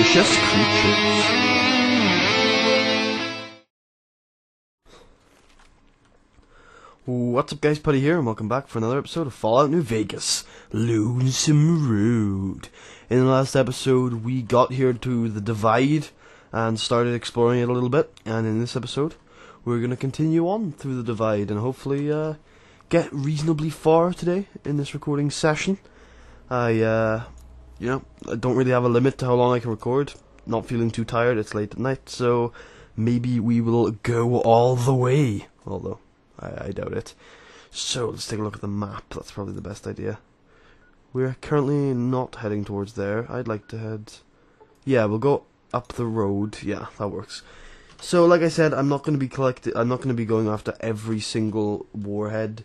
suspicious creatures. What's up guys, Putty here, and welcome back for another episode of Fallout New Vegas, Lonesome Road. In the last episode, we got here to the Divide, and started exploring it a little bit, and in this episode, we're going to continue on through the Divide, and hopefully, get reasonably far today in this recording session. I don't really have a limit to how long I can record. Not feeling too tired, it's late at night, so maybe we will go all the way, although I doubt it. So, let's take a look at the map. That's probably the best idea. We're currently not heading towards there. I'd like to head... Yeah, we'll go up the road. Yeah, that works. So, like I said, I'm not going to be going after every single warhead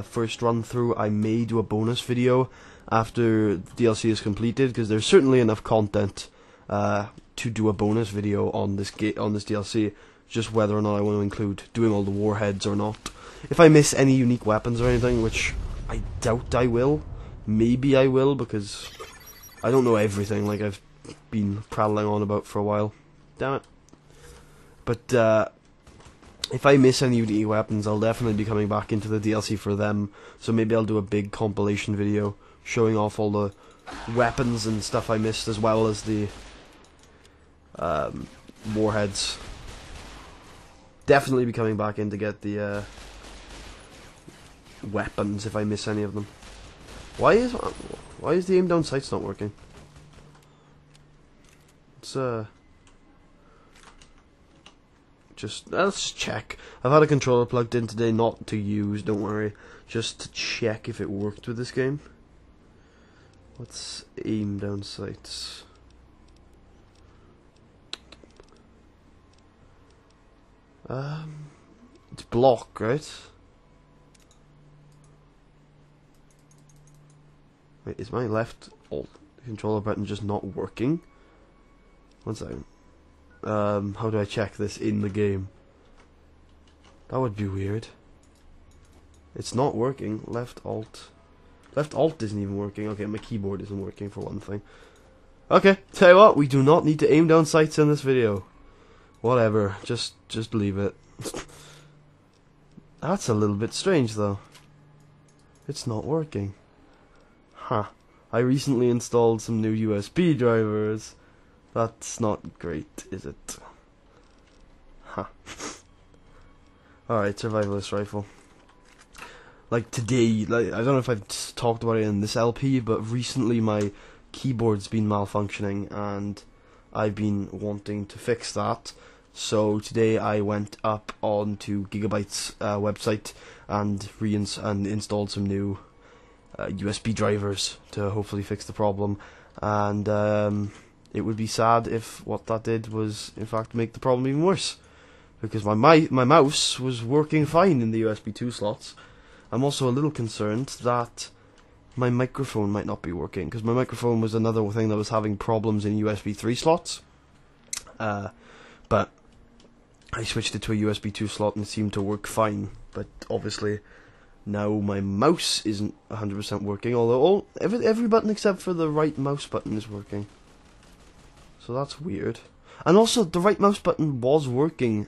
first run through. I may do a bonus video after the DLC is completed, because there's certainly enough content to do a bonus video on this DLC. Just whether or not I want to include doing all the warheads or not. If I miss any unique weapons or anything, which I doubt I will, maybe I will, because I don't know everything like I've been prattling on about for a while. Damn it. But if I miss any unique weapons, I'll definitely be coming back into the DLC for them. So maybe I'll do a big compilation video showing off all the weapons and stuff I missed, as well as the warheads. Definitely be coming back in to get the weapons if I miss any of them. Why is the aim down sights not working? Let's check. I've had a controller plugged in today, not to use, don't worry, just to check if it worked with this game. Let's aim down sights. It's block, right? Wait, is my left alt controller button just not working? One second. How do I check this in the game? That would be weird. It's not working. Left alt isn't even working. Okay, my keyboard isn't working for one thing. Okay, tell you what, we do not need to aim down sights in this video. Whatever, just leave it. That's a little bit strange though. It's not working. Huh. I recently installed some new USB drivers. That's not great, is it? Huh. Alright, survivalist rifle. Like today, I don't know if I've talked about it in this LP, but recently my keyboard's been malfunctioning and I've been wanting to fix that. So today I went up onto Gigabyte's website and installed some new USB drivers to hopefully fix the problem. And it would be sad if what that did was in fact make the problem even worse, because my mouse was working fine in the USB 2 slots. I'm also a little concerned that my microphone might not be working, because my microphone was another thing that was having problems in USB 3 slots. But I switched it to a USB 2 slot and it seemed to work fine. But obviously now my mouse isn't 100% working, although every button except for the right mouse button is working. So that's weird. And also the right mouse button was working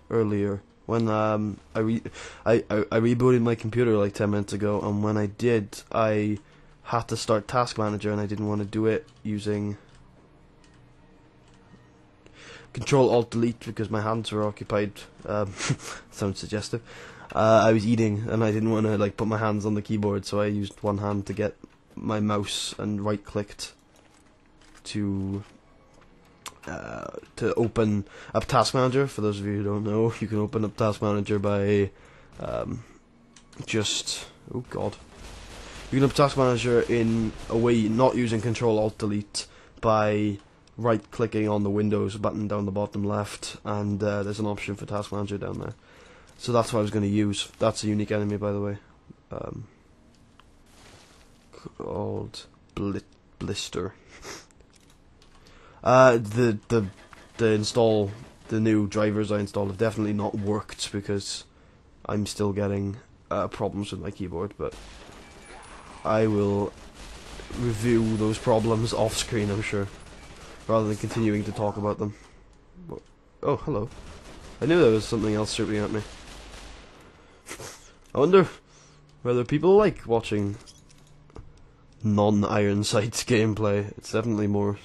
earlier when I rebooted my computer like 10 minutes ago, and when I did, I had to start Task Manager and I didn't want to do it using Control-Alt-Delete because my hands were occupied. Sounds suggestive. I was eating and I didn't want to like put my hands on the keyboard, so I used one hand to get my mouse and right-clicked to open up Task Manager. For those of you who don't know, you can open up Task Manager by oh god. You can open Task Manager in a way not using Control-Alt-Delete by right-clicking on the Windows button down the bottom left, and there's an option for Task Manager down there. So that's what I was going to use. That's a unique enemy, by the way. Called Blister. The new drivers I installed have definitely not worked because I'm still getting problems with my keyboard, but I will review those problems off screen, I'm sure. rather than continuing to talk about them. Oh, hello. I knew there was something else shooting at me. I wonder whether people like watching non-Iron Sights gameplay. It's definitely more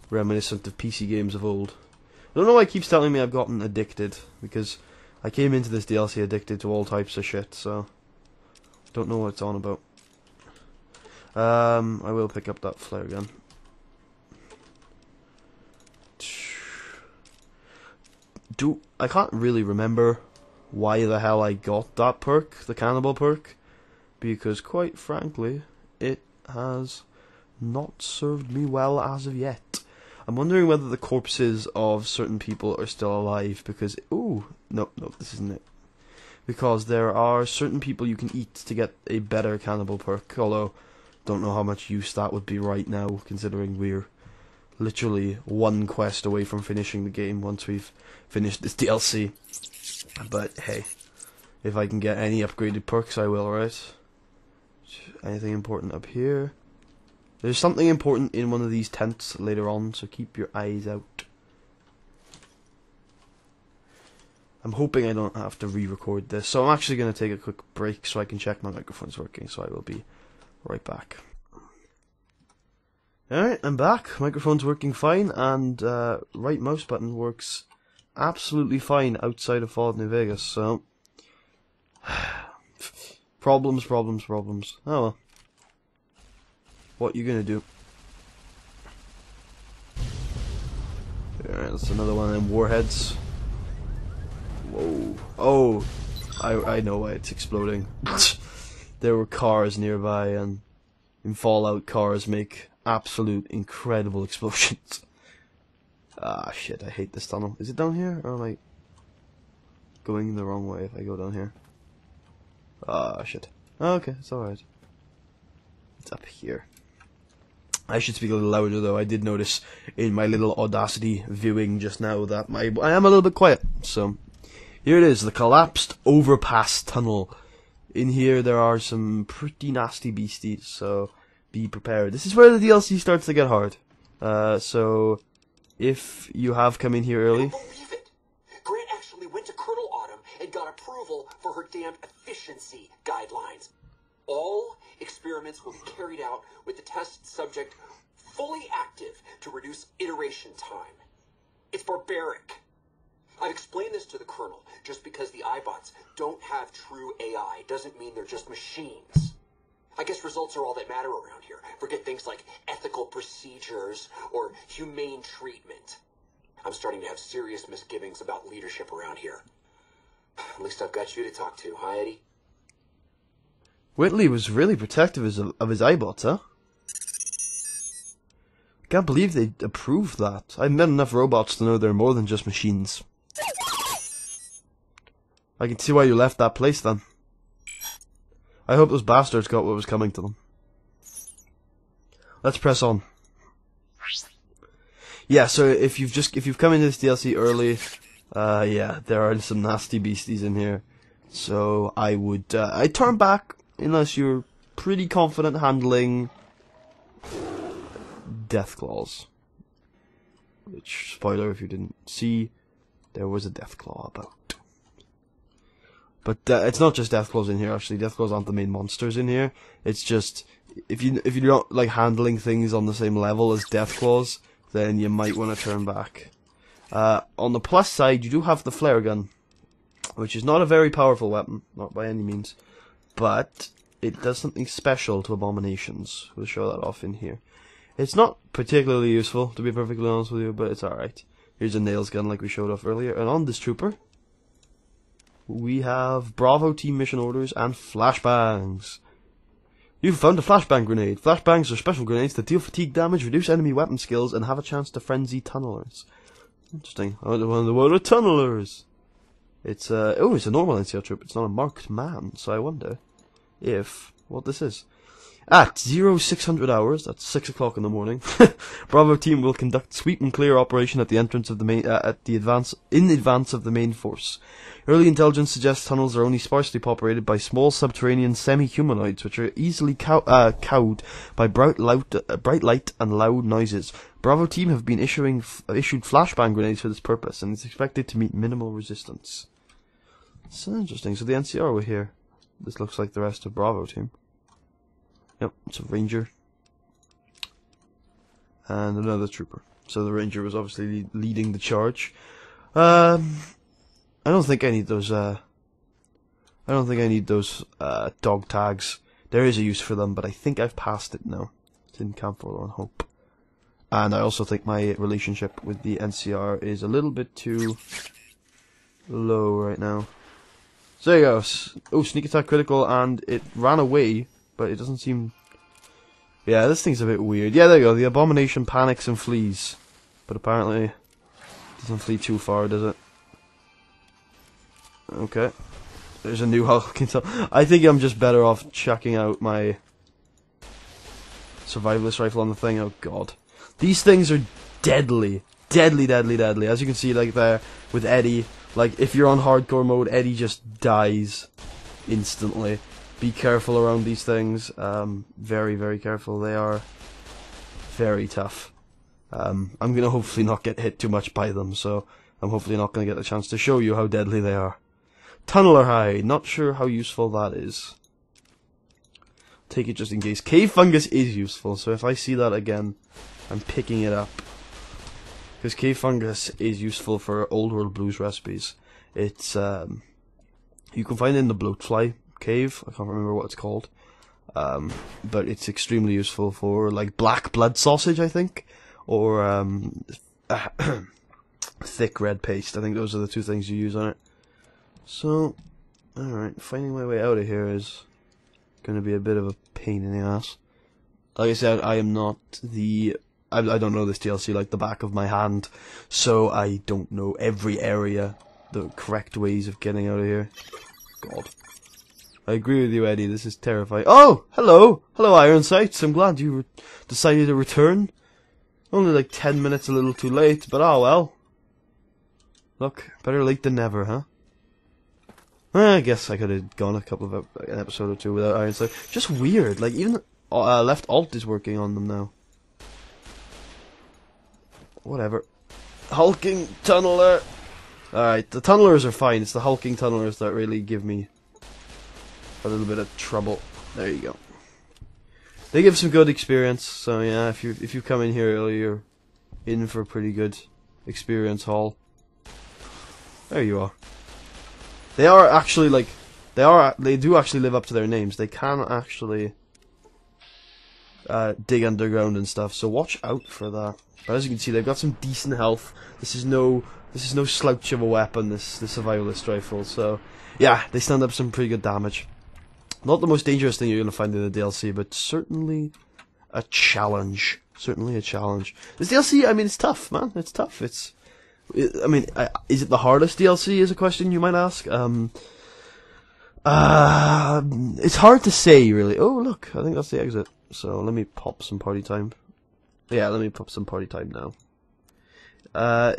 reminiscent of PC games of old. I don't know why it keeps telling me I've gotten addicted, because I came into this DLC addicted to all types of shit, so don't know what it's on about. I will pick up that flare gun. I can't really remember why the hell I got that perk, the cannibal perk, because quite frankly, it has not served me well as of yet. I'm wondering whether the corpses of certain people are still alive, because... Ooh, no, this isn't it. Because there are certain people you can eat to get a better cannibal perk, although don't know how much use that would be right now, considering we're literally one quest away from finishing the game once we've finished this DLC. But hey, if I can get any upgraded perks, I will, right? Anything important up here? There's something important in one of these tents later on, so keep your eyes out. I'm hoping I don't have to re-record this, so I'm actually going to take a quick break so I can check my microphone's working, so I will be right back. Alright, I'm back. Microphone's working fine, and right mouse button works absolutely fine outside of Fallout New Vegas, so... problems. Oh well. What you gonna do? Alright, that's another one of them warheads. Whoa. Oh, I know why it's exploding. There were cars nearby, and in Fallout, cars make absolute incredible explosions. Ah, shit, I hate this tunnel. Is it down here, or am I going the wrong way if I go down here? Ah, shit. Oh, okay, it's alright. It's up here. I should speak a little louder, though. I did notice in my little Audacity viewing just now that I am a little bit quiet, so... Here it is, the collapsed overpass tunnel. In here there are some pretty nasty beasties, so be prepared. This is where the DLC starts to get hard. So if you have come in here early... I don't believe it. Grant actually went to Colonel Autumn and got approval for her damned efficiency guidelines. All experiments will be carried out with the test subject fully active to reduce iteration time. It's barbaric. I've explained this to the Colonel. Just because the iBots don't have true AI doesn't mean they're just machines. I guess results are all that matter around here. Forget things like ethical procedures or humane treatment. I'm starting to have serious misgivings about leadership around here. At least I've got you to talk to, huh, Eddie? Whitley was really protective of his iBots, huh? Can't believe they approved that. I've met enough robots to know they're more than just machines. I can see why you left that place then. I hope those bastards got what was coming to them. Let's press on. Yeah, so if you've come into this DLC early, yeah, there are some nasty beasties in here. So I would I'd turn back unless you're pretty confident handling Deathclaws. Which, spoiler if you didn't see, there was a Deathclaw about. But it's not just Deathclaws in here, actually. Deathclaws aren't the main monsters in here. It's just, if you don't like handling things on the same level as Deathclaws, then you might want to turn back. On the plus side, you do have the flare gun, which is not a very powerful weapon, not by any means, but it does something special to abominations. We'll show that off in here. It's not particularly useful, to be perfectly honest with you, but it's alright. Here's a nails gun like we showed off earlier, and on this trooper, we have Bravo team mission orders and flashbangs. You've found a flashbang grenade. Flashbangs are special grenades that deal fatigue damage, reduce enemy weapon skills, and have a chance to frenzy tunnelers. Interesting. I wonder what are tunnelers? It's it's a normal NCR troop. It's not a marked man, so I wonder what this is. At 0600 hours, that's 6 o'clock in the morning, Bravo team will conduct sweep and clear operation at the entrance of the main, in advance of the main force. Early intelligence suggests tunnels are only sparsely populated by small subterranean semi-humanoids, which are easily cowed by bright light and loud noises. Bravo team have been issued flashbang grenades for this purpose, and is expected to meet minimal resistance. So interesting. So the NCR were here. This looks like the rest of Bravo team. Yep, it's a ranger. And another trooper. So the ranger was obviously leading the charge. I don't think I need those, dog tags. There is a use for them, but I think I've passed it now. It's in Camp Forlorn Hope. And I also think my relationship with the NCR is a little bit too low right now. So there you go. Oh, sneak attack critical, and it ran away. But it doesn't seem... Yeah, this thing's a bit weird. Yeah, there you go. The abomination panics and flees. But apparently... it doesn't flee too far, does it? Okay. There's a new hulking tunnel. I think I'm just better off checking out my... survivalist rifle on the thing. Oh, God. These things are deadly. Deadly, deadly, deadly. As you can see, like, there, with Eddie... Like, if you're on hardcore mode, Eddie just dies instantly. Be careful around these things. Very, very careful. They are very tough. I'm going to hopefully not get hit too much by them, so I'm hopefully not going to get a chance to show you how deadly they are. Tunneler hide. Not sure how useful that is. Take it just in case. Cave fungus is useful, so if I see that again, I'm picking it up. Because cave fungus is useful for Old World Blues recipes. It's, you can find it in the bloatfly cave. I can't remember what it's called. But it's extremely useful for, like, black blood sausage, I think. Or, thick red paste. I think those are the two things you use on it. So, alright, finding my way out of here is going to be a bit of a pain in the ass. Like I said, I am not the... I don't know this DLC like the back of my hand, so I don't know every area, the correct ways of getting out of here. God. I agree with you, Eddie, this is terrifying. Oh! Hello! Hello, Iron Sights, I'm glad you decided to return. Only like 10 minutes a little too late, but oh well. Look, better late than never, huh? I guess I could have gone a couple of an episode or two without Iron Sight. Just weird, like even left alt is working on them now. Whatever. Hulking tunneler. Alright, the tunnelers are fine. It's the hulking tunnelers that really give me a little bit of trouble. There you go. They give some good experience. So yeah, if you come in here early, you're in for a pretty good experience haul. There you are. They are actually like they do actually live up to their names. They can actually dig underground and stuff. So watch out for that. But as you can see, they've got some decent health. This is no slouch of a weapon, this survivalist rifle. So yeah, they stand up some pretty good damage. Not the most dangerous thing you're gonna find in the DLC, but certainly a challenge. Certainly a challenge. This DLC, I mean, it's tough, man. It's tough. Is it the hardest DLC? Is a question you might ask. It's hard to say, really. Oh, look, I think that's the exit. So let me pop some party time. Yeah, let me pop some party time now.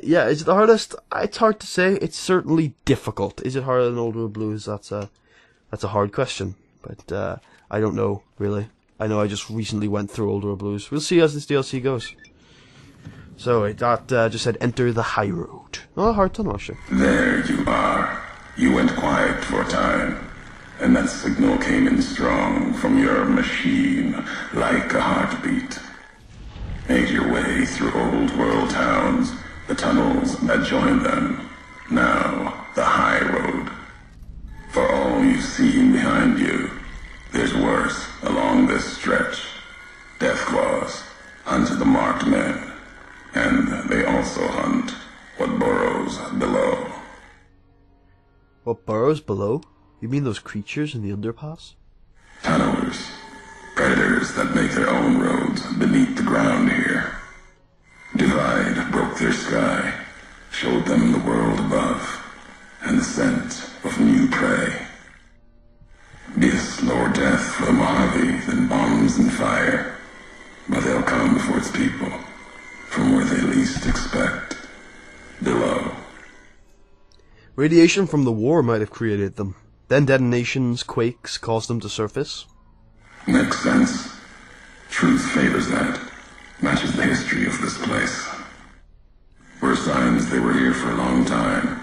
Yeah, is it the hardest? It's hard to say. It's certainly difficult. Is it harder than Old World Blues? That's a hard question. But I don't know, really. I know I just recently went through Old World Blues. We'll see as this DLC goes. So that just said enter the high road. Oh, hard tunnel, actually. There you are. You went quiet for a time, and that signal came in strong from your machine, like a heartbeat. Made your way through old world towns, the tunnels that join them. Now, the high road. For all you've seen behind you, there's worse along this stretch. Death claws hunted the marked men. And they also hunt what burrows below. What burrows below? You mean those creatures in the underpass? Tunnelers. Predators that make their own roads beneath the ground here. Divide broke their sky, showed them the world above, and the scent of new prey. This lower death for the Mojave than bombs and fire, but they'll come for its people, from where they least expect, below. Radiation from the war might have created them. Then detonations, quakes, caused them to surface. Makes sense. Truth favors that. Matches the history of this place. Were signs they were here for a long time,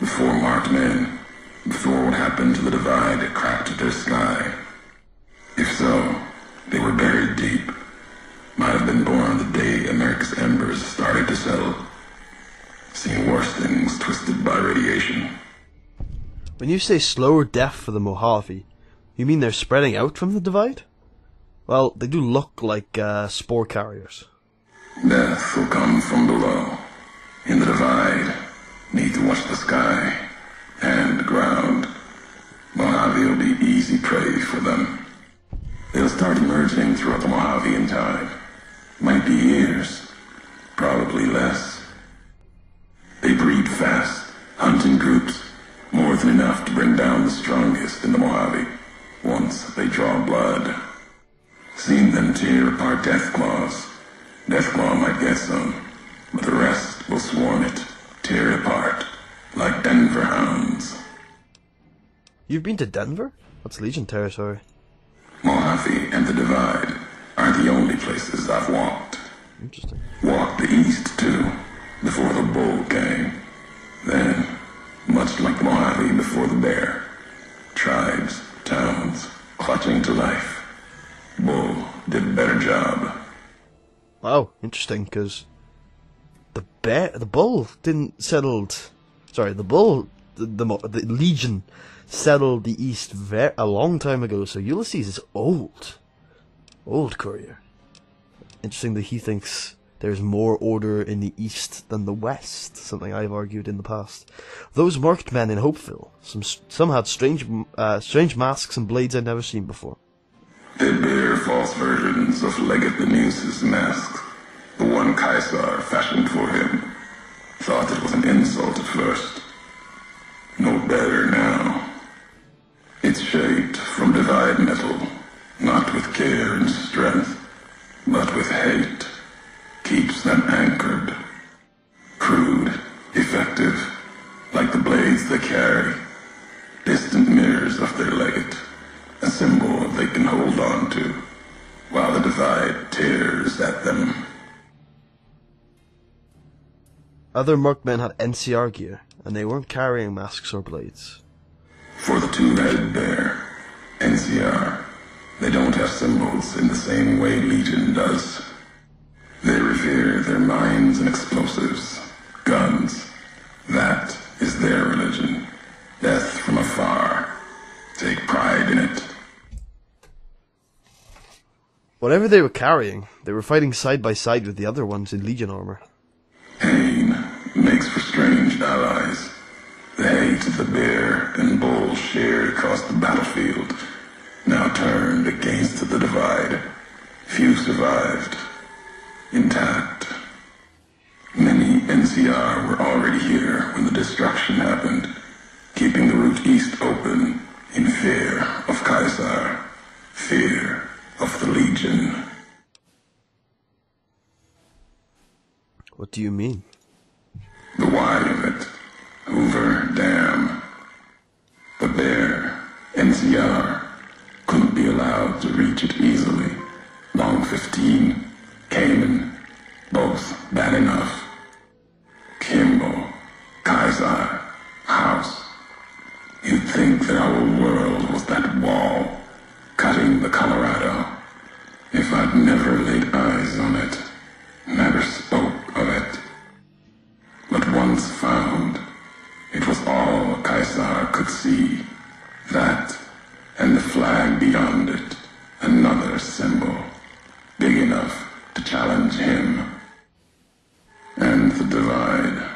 before marked men, before what happened to the divide that cracked their sky. If so, they were buried deep. Might have been born the day America's embers started to settle. Seen worse things twisted by radiation. When you say slower death for the Mojave, you mean they're spreading out from the divide? Well, they do look like spore carriers. Death will come from below. In the divide, need to watch the sky and the ground. Mojave will be easy prey for them. They'll start emerging throughout the Mojave in time. Might be years, probably less. They breed fast, hunt in groups, more than enough to bring down the strongest in the Mojave, once they draw blood. Seen them tear apart Deathclaws. Deathclaw might get some, but the rest will swarm it, tear it apart, like Denver hounds. You've been to Denver? That's Legion territory. Mojave and the Divide are the only places I've walked. Interesting. Walked the east, too, before the bull came. Then, much like the Mojave before the bear, tribes, towns, clutching to life. Bull did a better job. Wow, interesting, because the bull didn't settled. Sorry, the bull, the Legion settled the east a long time ago. So Ulysses is old courier. Interesting that he thinks there's more order in the east than the west. Something I've argued in the past. Those marked men in Hopeville, some had strange masks and blades I'd never seen before. They bear false versions of Legate Beneus's mask, the one Caesar fashioned for him. Thought it was an insult at first. No better now. It's shaped from divide metal, not with care and strength, but with hate. Keeps them anchored. Crude, effective, like the blades they carry. Distant mirrors of their legate. A symbol they can hold on to, while the divide tears at them. Other marked men had NCR gear, and they weren't carrying masks or blades. For the two-headed bear, NCR, they don't have symbols in the same way Legion does. They revere their mines and explosives, guns. That is their religion. Death from afar. Take pride in it. Whatever they were carrying, they were fighting side by side with the other ones in Legion armor. Pain makes for strange allies. The hate of the bear and bull shared across the battlefield, now turned against the divide. Few survived. Intact. Many NCR were already here when the destruction happened, keeping the route east open in fear of Caesar, fear of the Legion. What do you mean? The why of it. Hoover Dam. The bear, NCR, couldn't be allowed to reach it easily. Long 15, Cayman, both bad enough. Kimball, Kaiser, House. You'd think their whole world was that wall, cutting the Colorado. If I'd never laid eyes on it, never spoke of it. But once found, it was all Caesar could see. That, and the flag beyond it, another symbol, big enough to challenge him. And the divide,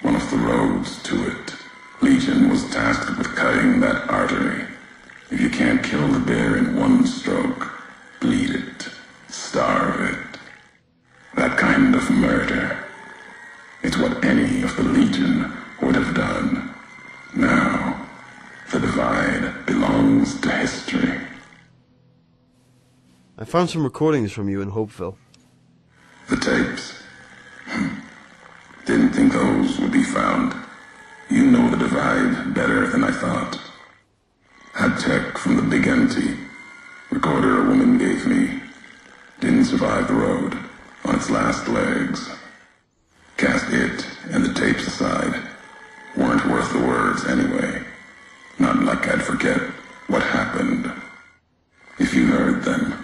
one of the roads to it. Legion was tasked with cutting that artery. If you can't kill the bear in one stroke, bleed it, starve it. That kind of murder. It's what any of the Legion would have done. Now, the divide belongs to history. I found some recordings from you in Hopeville. The tapes. Didn't think those would be found. You know the Divide better than I thought. Had tech from the big empty. Recorder a woman gave me. Didn't survive the road. On its last legs. Cast it and the tapes aside. Weren't worth the words anyway. Not like I'd forget what happened. If you heard them.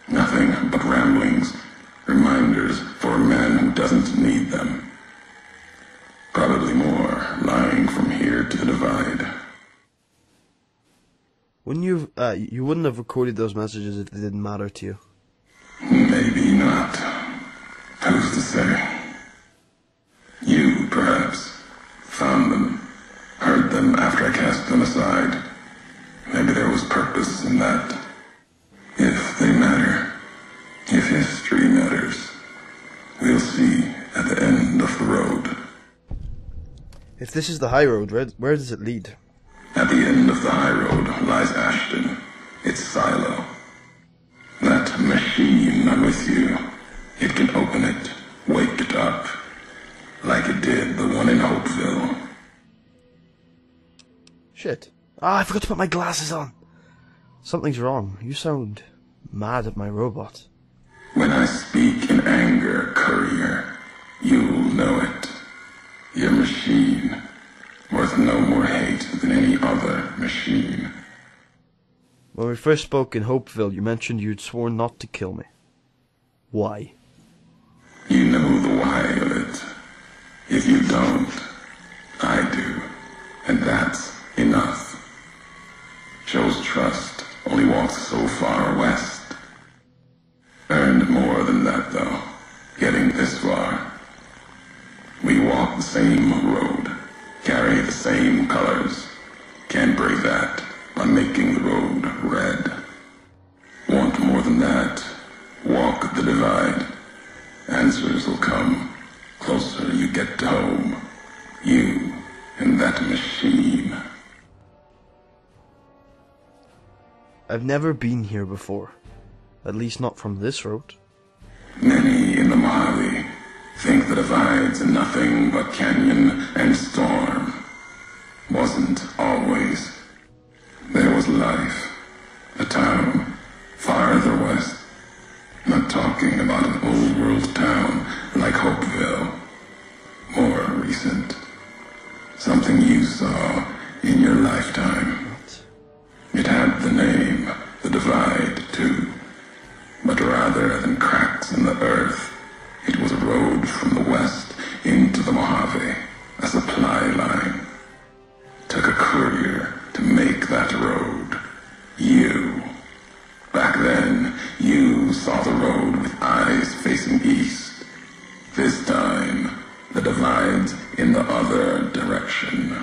Nothing but ramblings. Reminders for a man who doesn't need them. Probably more lying from here to the Divide. Wouldn't you wouldn't have recorded those messages if they didn't matter to you. Maybe not. Who's to say? You, perhaps, found them, heard them after I cast them aside. Maybe there was purpose in that. If they matter, if history matters, we'll see at the end of the road. If this is the high road, where does it lead? At the end of the high road lies Ashton, its silo. That machine I'm with you, it can open it, wake it up, like it did the one in Hopeville. Shit. I forgot to put my glasses on. Something's wrong. You sound mad at my robot. When I speak in anger, courier, you'll know it. Your machine, worth no more hate than any other machine. When we first spoke in Hopeville, you mentioned you'd sworn not to kill me. Why? You know the why of it. If you don't, I do. And that's enough. Shows trust only walks so far west. Earned more than that, though, getting this far. We walk the same road, carry the same colors. Can't break that by making the road red. Want more than that? Walk the Divide. Answers will come. Closer you get to home. You and that machine. I've never been here before. At least not from this road. Many in the Mojave think the Divide's nothing but canyon and storm. Wasn't always. There was life. A town farther west. Not talking about an old world town like Hopeville. More recent. Something you saw in your lifetime. It had the name, the Divide, too. But rather than cracks in the earth, it was a road from the west into the Mojave, a supply line. Took a courier to make that road. You. Back then, you saw the road with eyes facing east. This time, the Divide's in the other direction.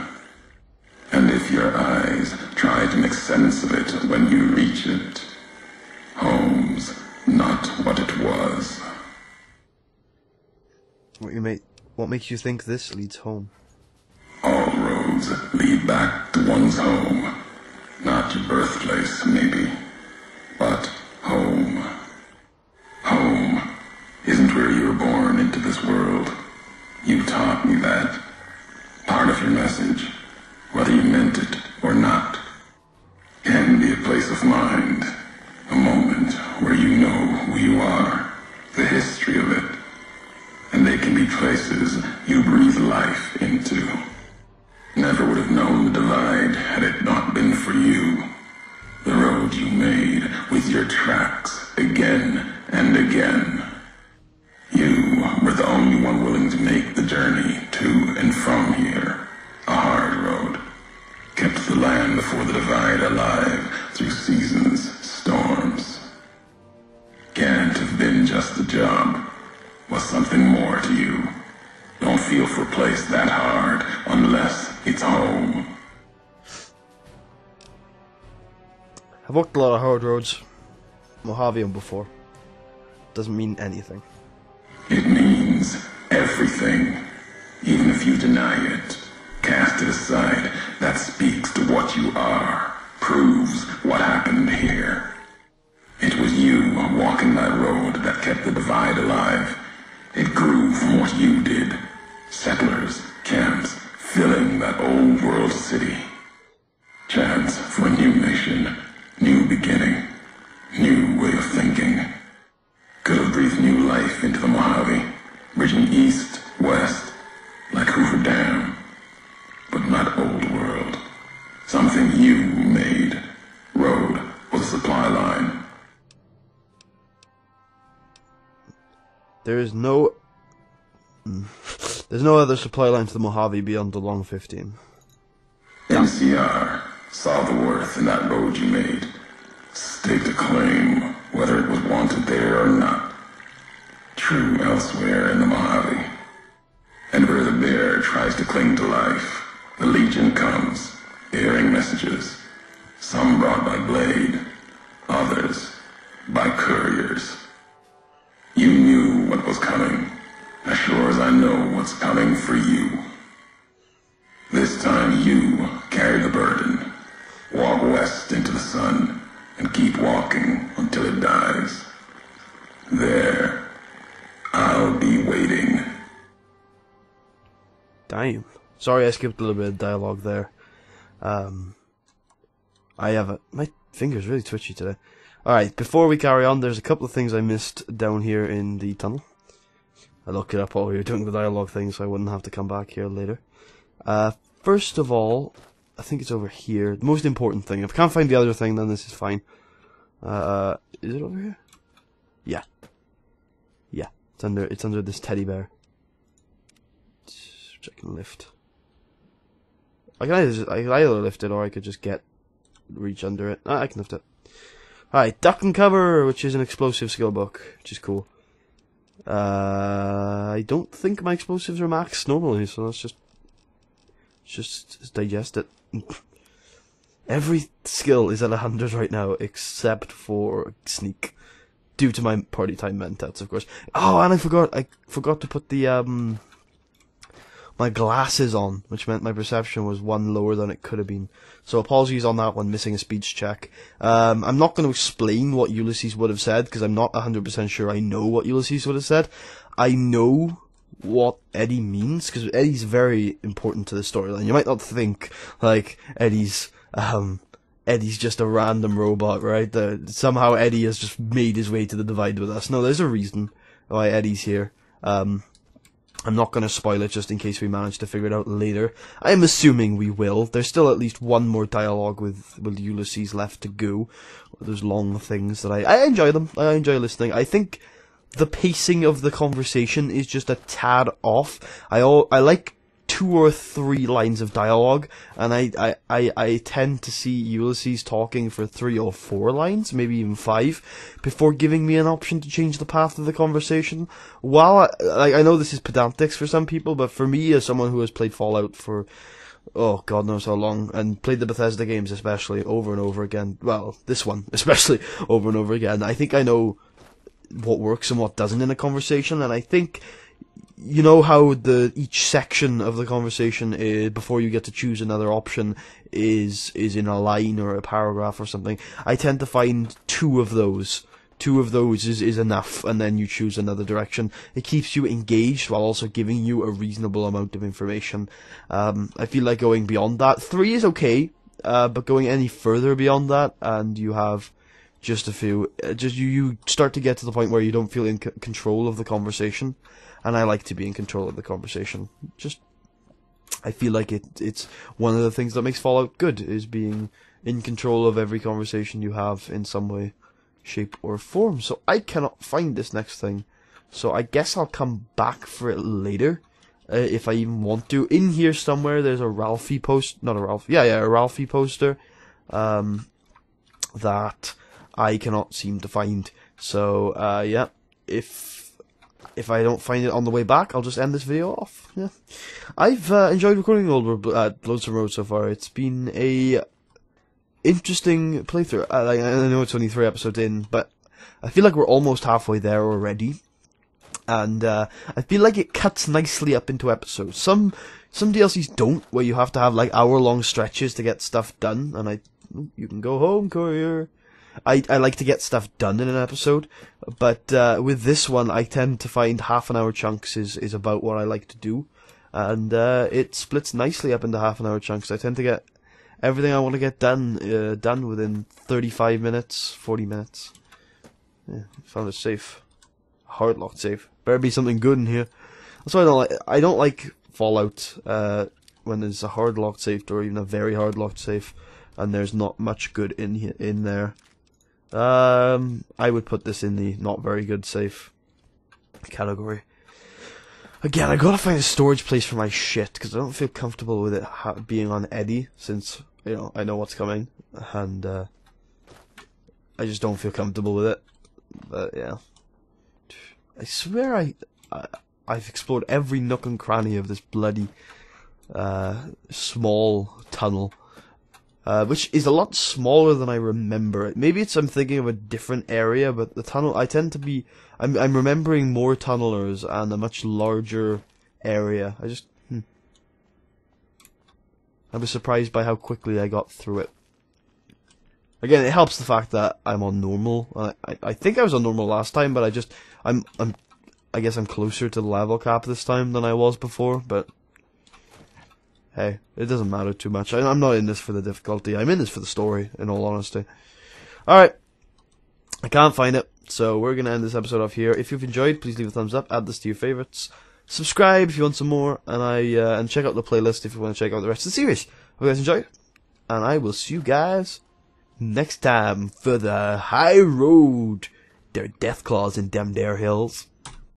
And if your eyes try to make sense of it when you reach it, home's not what it was. What makes you think this leads home? All roads lead back to one's home. Not your birthplace, maybe, but home. Home isn't where you were born into this world. You taught me that. Part of your message, whether you meant it or not, can be a place of mind, a moment where you know who you are, the history of it, and they can be places you breathe life into. Never would have known the Divide had it not been for you. The road you made with your tracks again and again. You were the only one willing to make the journey to and from here. A hard road. Kept the land before the Divide alive through seasons, storms. Can't have been just a job. Was something more to you. Don't feel for a place that hard unless it's home. I've walked a lot of hard roads. Mojave before. Doesn't mean anything. It means everything. Even if you deny it, cast it aside, that speaks to what you are. Proves what happened here. It was you walking that road that kept the divide alive. It grew from what you did. Settlers, camps, filling that old world city. Chance for a new mission, new beginning, new way of thinking. Could have breathed new life into the Mojave, bridging east, west, like Hoover Dam. But not old world. Something you made. Road or the supply line. There's no other supply line to the Mojave beyond the Long 15. NCR saw the worth in that road you made. Staked a claim, whether it was wanted there or not. True elsewhere in the Mojave. And where the bear tries to cling to life, the Legion comes, bearing messages. Some brought by blade, others by couriers. You knew what was coming, as sure as I know what's coming for you. This time you carry the burden. Walk west into the sun, and keep walking until it dies. There, I'll be waiting. Damn. Sorry I skipped a little bit of dialogue there. My finger's really twitchy today. Alright, before we carry on, there's a couple of things I missed down here in the tunnel. I looked it up while we were doing the dialogue thing, so I wouldn't have to come back here later. First of all, I think it's over here. The most important thing. If I can't find the other thing, then this is fine. Is it over here? Yeah. Yeah. It's under this teddy bear. Which I can lift. I can either lift it or I could just reach under it. I can lift it. Alright, Duck and Cover, which is an explosive skill book, which is cool. I don't think my explosives are maxed normally, so let's just digest it. Every skill is at 100 right now, except for Sneak. Due to my party time mentouts, of course. Oh, and I forgot to put the, my glasses on, which meant my perception was one lower than it could have been. So apologies on that one, missing a speech check. I'm not going to explain what Ulysses would have said, because I'm not 100% sure I know what Ulysses would have said. I know what Eddie means, because Eddie's very important to the storyline. You might not think, like, Eddie's just a random robot, right? Somehow Eddie has just made his way to the Divide with us. No, there's a reason why Eddie's here. I'm not going to spoil it just in case we manage to figure it out later. I'm assuming we will. There's still at least one more dialogue with Ulysses left to go. Those long things that I enjoy them. I enjoy listening. I think the pacing of the conversation is just a tad off. I like 2 or 3 lines of dialogue, and I tend to see Ulysses talking for 3 or 4 lines, maybe even 5, before giving me an option to change the path of the conversation. While I know this is pedantics for some people, but for me, as someone who has played Fallout for, oh, God knows how long, and played the Bethesda games especially over and over again, well, this one especially over and over again, I think I know what works and what doesn't in a conversation, and I think, you know how each section of the conversation is, before you get to choose another option, is in a line or a paragraph or something. I tend to find 2 of those. 2 of those is enough, and then you choose another direction. It keeps you engaged while also giving you a reasonable amount of information. I feel like going beyond that. 3 is okay, but going any further beyond that, and you have just a few, you start to get to the point where you don't feel in control of the conversation. And I like to be in control of the conversation. I feel like it's one of the things that makes Fallout good, is being in control of every conversation you have in some way, shape, or form. So I cannot find this next thing. So I guess I'll come back for it later, if I even want to. In here somewhere, there's a Ralphie a Ralphie poster, that I cannot seem to find. So, yeah, if I don't find it on the way back, I'll just end this video off. Yeah, I've enjoyed recording Lonesome Road so far. It's been a interesting playthrough. I know it's only 3 episodes in, but I feel like we're almost halfway there already. And I feel like it cuts nicely up into episodes. Some DLCs don't, where you have to have like hour-long stretches to get stuff done. And you can go home, courier. I like to get stuff done in an episode, but with this one, I tend to find half-an-hour chunks is about what I like to do, and it splits nicely up into half-an-hour chunks. I tend to get everything I want to get done within 35 minutes, 40 minutes. Yeah, found a safe. Hard locked safe. Better be something good in here. That's why I don't like Fallout when there's a hard locked safe or even a very hard locked safe and there's not much good in there. I would put this in the not very good safe category. Again, I gotta find a storage place for my shit because I don't feel comfortable with it being on Eddie, since I know what's coming, and I just don't feel comfortable with it. But yeah, I swear I've explored every nook and cranny of this bloody small tunnel, which is a lot smaller than I remember it. Maybe I'm thinking of a different area, but the tunnel, I'm remembering more tunnelers and a much larger area. I was surprised by how quickly I got through it. Again, it helps the fact that I'm on normal. I think I was on normal last time, but I guess I'm closer to the level cap this time than I was before, but hey, it doesn't matter too much. I'm not in this for the difficulty. I'm in this for the story, in all honesty. Alright, I can't find it, so we're going to end this episode off here. If you've enjoyed, please leave a thumbs up, add this to your favourites, subscribe if you want some more, and check out the playlist if you want to check out the rest of the series. Hope you guys enjoyed, and I will see you guys next time for the high road. There are death claws in them there hills.